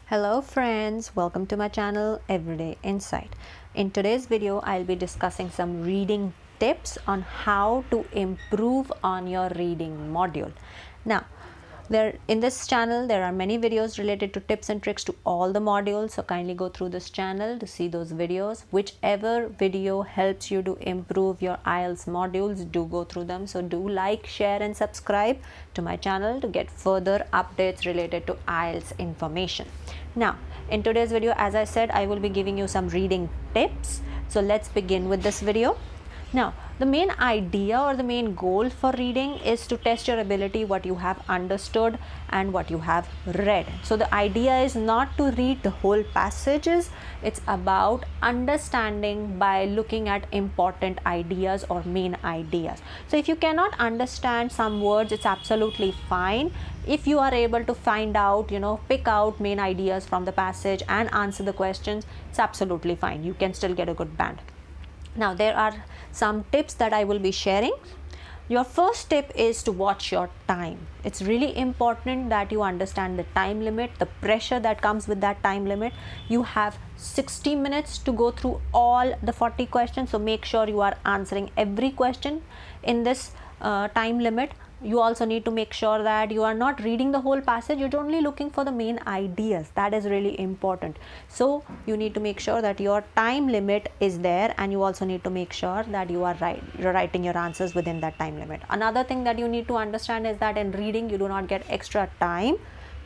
Hello friends, welcome to my channel Everyday Insight. In today's video, I'll be discussing some reading tips on how to improve on your reading module. Now, in this channel, there are many videos related to tips and tricks to all the modules. So kindly go through this channel to see those videos. Whichever video helps you to improve your IELTS modules, do go through them. So do like, share and subscribe to my channel to get further updates related to IELTS information. Now, in today's video, as I said, I will be giving you some reading tips. So let's begin with this video. Now, the main idea or the main goal for reading is to test your ability, what you have understood and what you have read. So the idea is not to read the whole passages. It's about understanding by looking at important ideas or main ideas. So if you cannot understand some words, it's absolutely fine. If you are able to find out, pick out main ideas from the passage and answer the questions, it's absolutely fine. You can still get a good band. Now, there are some tips that I will be sharing. Your first tip is to watch your time. It's really important that you understand the time limit, the pressure that comes with that time limit. You have 60 minutes to go through all the 40 questions. So make sure you are answering every question in this time limit. You also need to make sure that you are not reading the whole passage. You're only looking for the main ideas. That is really important. So you need to make sure that your time limit is there, and you also need to make sure that you're writing your answers within that time limit. Another thing that you need to understand is that in reading you do not get extra time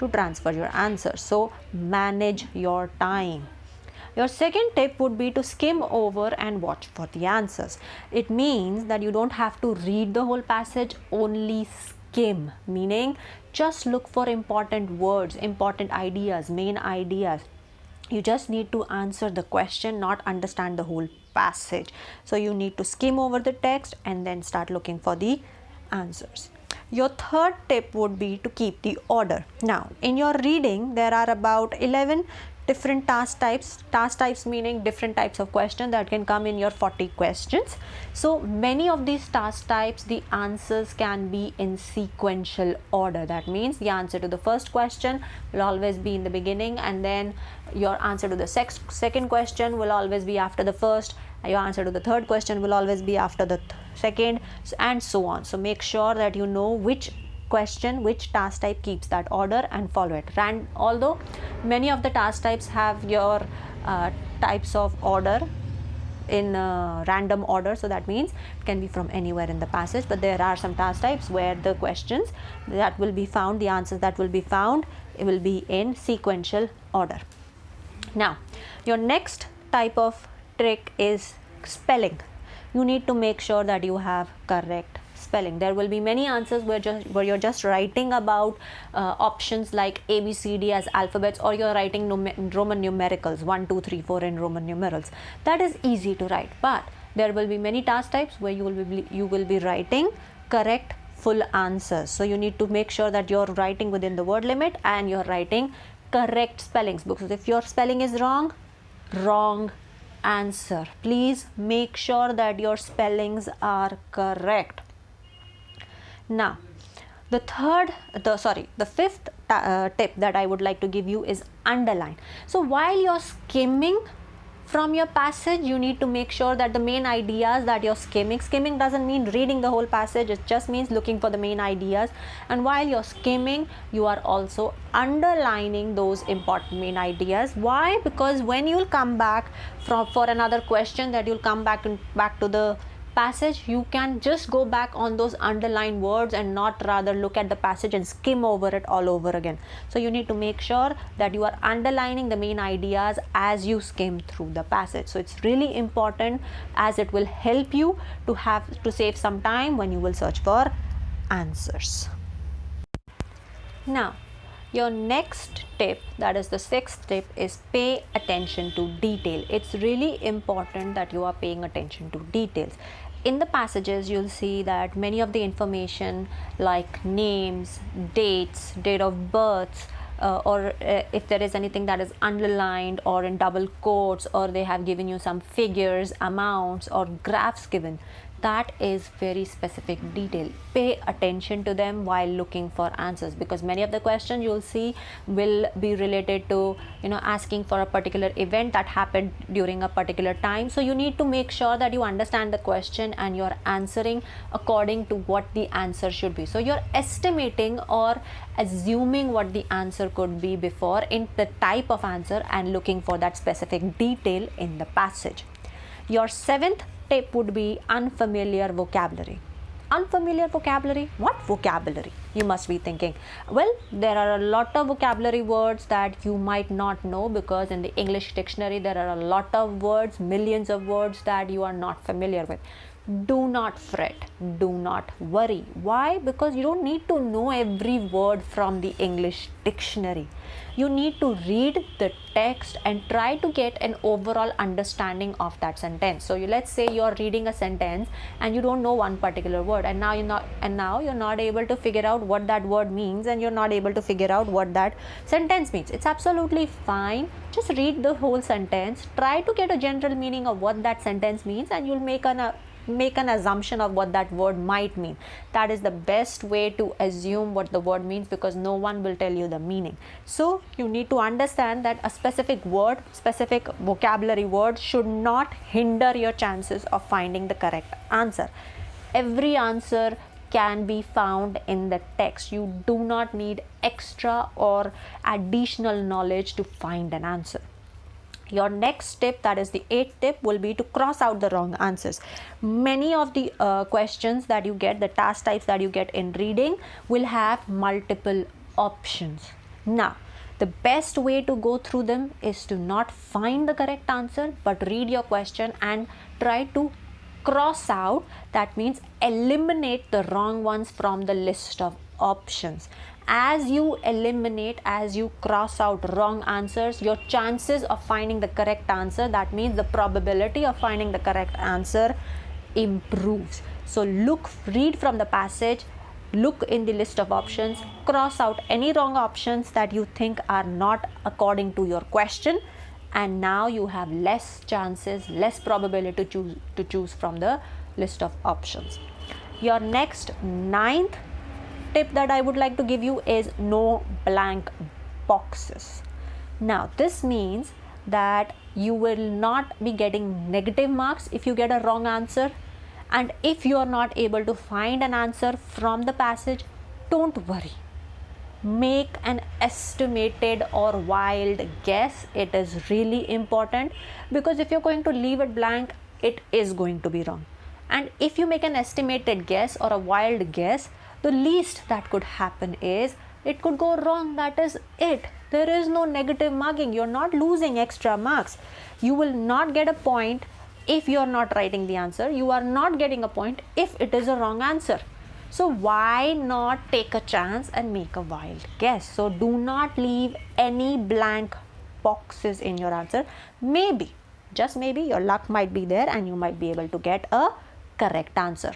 to transfer your answers. So manage your time. Your second tip would be to skim over and watch for the answers. It means that you don't have to read the whole passage, only skim, meaning just look for important words, important ideas, main ideas. You just need to answer the question, not understand the whole passage. So you need to skim over the text and then start looking for the answers. Your third tip would be to keep the order. Now, in your reading, there are about 11 different task types meaning different types of questions that can come in your 40 questions. So many of these task types, the answers can be in sequential order. That means the answer to the first question will always be in the beginning, and then your answer to the second question will always be after the first, your answer to the third question will always be after the second, and so on. So make sure that you know which task type keeps that order and follow it. Although many of the task types have your types of order in random order, so that means it can be from anywhere in the passage, but there are some task types where the questions that will be found, the answers that will be found, it will be in sequential order. Now, your next type of trick is spelling. You need to make sure that you have correct spelling. There will be many answers where you're just writing about options like A, B, C, D as alphabets, or you're writing Roman numericals 1, 2, 3, 4 in Roman numerals. That is easy to write, but there will be many task types where you will be writing correct full answers. So you need to make sure that you're writing within the word limit and you're writing correct spellings, because if your spelling is wrong answer. Please make sure that your spellings are correct. Now, the fifth tip that I would like to give you is underline. So while you're skimming from your passage, you need to make sure that the main ideas that you're skimming doesn't mean reading the whole passage, it just means looking for the main ideas. And while you're skimming, you are also underlining those important main ideas. Why? Because when you'll come back for another question, that you'll come back to the passage, you can just go back on those underlined words and not rather look at the passage and skim over it all over again. So you need to make sure that you are underlining the main ideas as you skim through the passage. So it's really important, as it will help you to save some time when you will search for answers. Now, your next tip, that is the sixth tip, is pay attention to detail. It's really important that you are paying attention to details. In the passages, you'll see that many of the information like names, dates, date of birth, or if there is anything that is underlined or in double quotes, or they have given you some figures, amounts or graphs given, That is very specific detail. Pay attention to them while looking for answers, because many of the questions you'll see will be related to, asking for a particular event that happened during a particular time. So you need to make sure that you understand the question and you're answering according to what the answer should be. So you're estimating or assuming what the answer could be before in the type of answer and looking for that specific detail in the passage. Your seventh tip would be unfamiliar vocabulary. Unfamiliar vocabulary? What vocabulary? You must be thinking. Well, there are a lot of vocabulary words that you might not know, because in the English dictionary there are a lot of words, millions of words that you are not familiar with. Do not fret, do not worry. Why? Because you don't need to know every word from the English dictionary. You need to read the text and try to get an overall understanding of that sentence. So let's say you're reading a sentence and you don't know one particular word, and now you're not able to figure out what that word means, and you're not able to figure out what that sentence means. It's absolutely fine. Just read the whole sentence, try to get a general meaning of what that sentence means, and you'll make an assumption of what that word might mean. That is the best way to assume what the word means, because no one will tell you the meaning. So you need to understand that a specific word, specific vocabulary word should not hinder your chances of finding the correct answer. Every answer can be found in the text. You do not need extra or additional knowledge to find an answer. Your next tip, that is the 8th tip, will be to cross out the wrong answers. Many of the questions that you get, the task types that you get in reading, will have multiple options. Now, the best way to go through them is to not find the correct answer, but read your question and try to cross out. That means eliminate the wrong ones from the list of options. As you eliminate, as you cross out wrong answers, your chances of finding the correct answer, that means the probability of finding the correct answer, improves. So read from the passage, look in the list of options, cross out any wrong options that you think are not according to your question, and now you have less chances, less probability to choose from the list of options. Your next 9th tip that I would like to give you is no blank boxes. Now, this means that you will not be getting negative marks if you get a wrong answer, and if you are not able to find an answer from the passage, don't worry. Make an estimated or wild guess. It is really important, because if you're going to leave it blank, it is going to be wrong. And if you make an estimated guess or a wild guess, the least that could happen is it could go wrong. That is it. There is no negative marking. You're not losing extra marks. You will not get a point if you're not writing the answer. You are not getting a point if it is a wrong answer. So why not take a chance and make a wild guess? So do not leave any blank boxes in your answer. Maybe, just maybe, your luck might be there and you might be able to get a correct answer.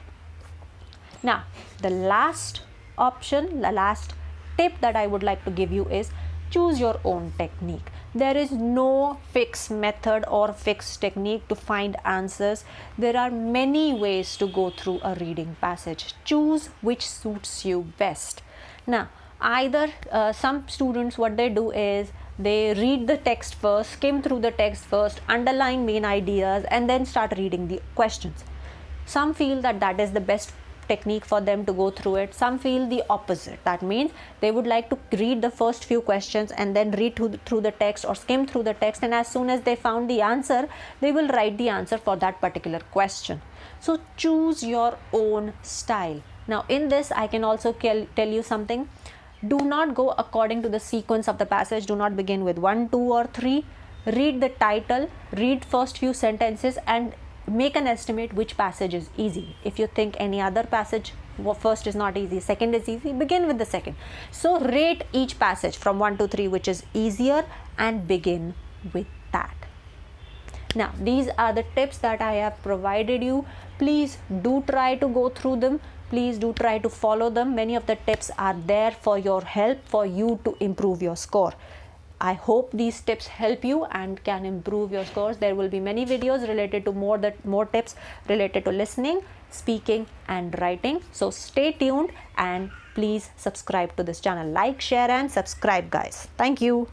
Now, the last option, the last tip that I would like to give you is choose your own technique. There is no fixed method or fixed technique to find answers. There are many ways to go through a reading passage. Choose which suits you best. Now, either some students, what they do is they read the text first, skim through the text first, underline main ideas, and then start reading the questions. Some feel that that is the best technique for them to go through it. Some feel the opposite. That means they would like to read the first few questions and then read through the text or skim through the text, and as soon as they found the answer, they will write the answer for that particular question. So choose your own style. Now, in this, I can also tell you something. Do not go according to the sequence of the passage. Do not begin with 1, 2 or 3. Read the title, read first few sentences, and make an estimate which passage is easy. If you think any other passage first is not easy, second is easy, begin with the second. So rate each passage from 1 to 3 which is easier and begin with that. Now, these are the tips that I have provided you. Please do try to go through them. Please do try to follow them. Many of the tips are there for your help, for you to improve your score. I hope these tips help you and can improve your scores. There will be many videos related to more tips related to listening, speaking and writing. So stay tuned and please subscribe to this channel. Like, share and subscribe, guys. Thank you.